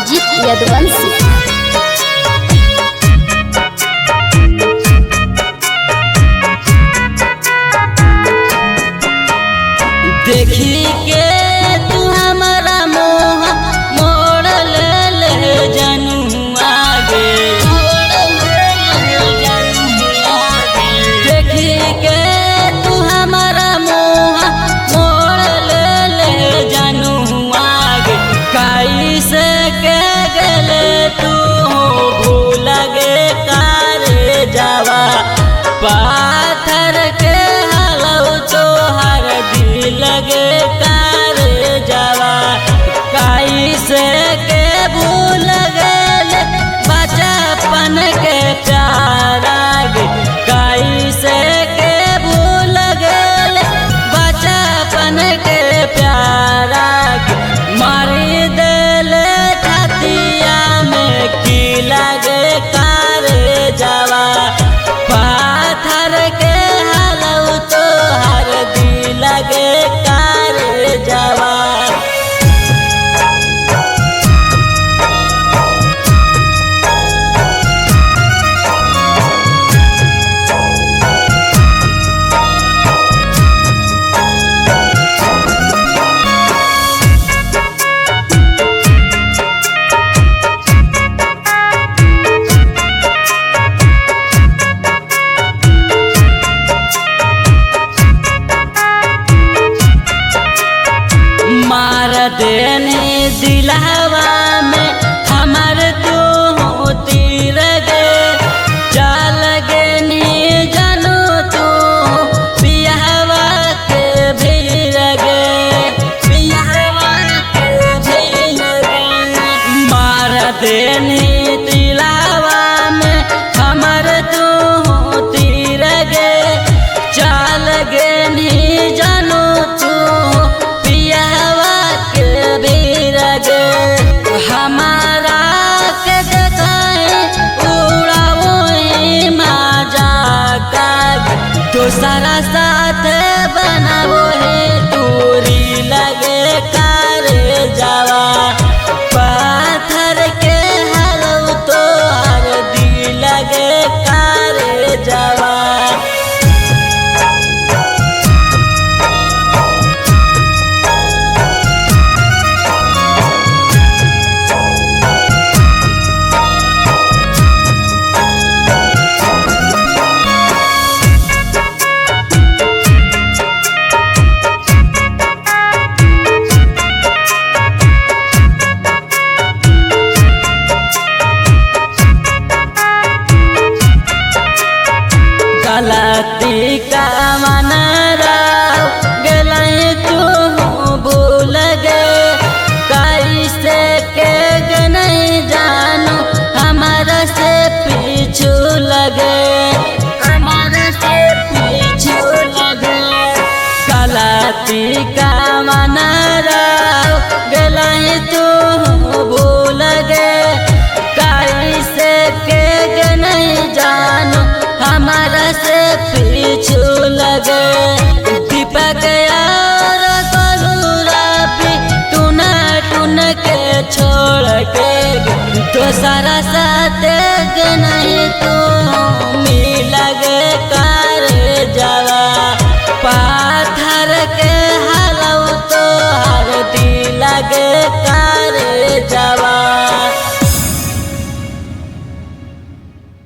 अजीत यदुवंशी। देखी के तू हमारा मोह मोड़ ले जनुआ गे। देखी के तू हमारा मोह मोड़ ले जनुआ गे। कैसे के गले तू भूल गे कारे जावा पाथर के हलौ तोहर दिल गे कार जावा। कैसे के भूल गए बचपन के प्यारा गे। कैसे के भूल गए बचपन के प्यारा गे। मारी दिल छतिया में की लगे कार जावा पाथर के हलौ तोहर दिल गे कार जावा। मार देने दिलहवा में हमर तू तीर गे। चल गे नी जानू तू पियहवा के भीर गे। पियहवा के भीर गे। मार देने दिलहवा में हमर तू तीर गे। चल गे नी जानू तू हमारा के देखाए उड़ाओ मजा का दूसरा साथ बनाओ है दूरी लगे कार जावा पाथर के हलौ तोहर दिल लगे कार जावा। गलती का मन गलई तू भूल गे। कैसे के नहीं जानू हमारा से पीछू लगे। हमारा से पीछू लगे। गलती का मन गलई तू भूल गे। कैसे के नहीं जानू हमारा से पीछू लगे। दीपक यार कलूरा भी टूना टून के छोड़ के दूसरा साथ नहीं तू